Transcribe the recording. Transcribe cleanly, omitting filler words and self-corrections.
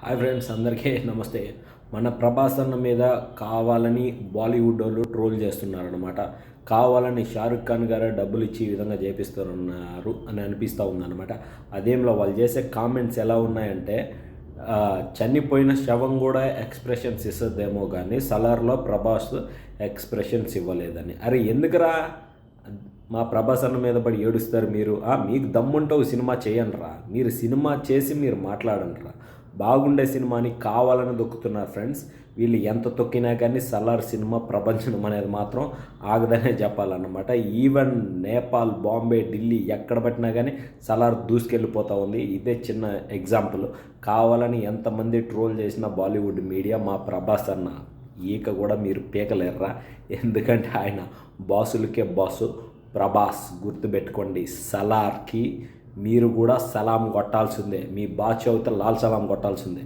Hi friends, అందరికీ నమస్తే. మన ప్రభాస్ అన్న మీద కావాలని బాలీవుడ్ వాళ్ళు ట్రోల్ చేస్తున్నారనమాట. కావాలని షారుఖ్ ఖాన్ గారు డబ్బులు ఇచ్చి ఈ విధంగా చేపిస్తున్నారు అని అనిపిస్తూ ఉందన్నమాట. అదేంలో వాళ్ళు చేసే కామెంట్స్ ఎలా ఉన్నాయంటే, చనిపోయిన శవం కూడా ఎక్స్ప్రెషన్స్ ఇస్తుందేమో కానీ సలార్లో ప్రభాస్ ఎక్స్ప్రెషన్స్ ఇవ్వలేదని. అరే ఎందుకురా మా ప్రభాస్ అన్న మీద పడి ఏడుస్తారు మీరు? మీకు దమ్ముంటే సినిమా చేయండిరా. మీరు సినిమా చేసి మీరు మాట్లాడండిరా. బాగుండే సినిమాని కావాలని దొక్కుతున్నారు ఫ్రెండ్స్. వీళ్ళు ఎంత తొక్కినా కానీ సలార్ సినిమా ప్రపంచం అనేది మాత్రం ఆగదనే చెప్పాలన్నమాట. ఈవెన్ నేపాల్, బాంబే, ఢిల్లీ ఎక్కడ పట్టినా కానీ సలార్ దూసుకెళ్ళిపోతూ ఉంది. ఇదే చిన్న ఎగ్జాంపుల్. కావాలని ఎంతమంది ట్రోల్ చేసినా బాలీవుడ్ మీడియా మా ప్రభాస్ అన్న ఈక కూడా మీరు పీకలేర్రా. ఎందుకంటే ఆయన బాసులకే బాసు ప్రభాస్. గుర్తుపెట్టుకోండి, సలార్కి మీరు కూడా సలాం కొట్టాల్సిందే. మీ బాచ్ అవుతే లాల్ సలాం కొట్టాల్సిందే.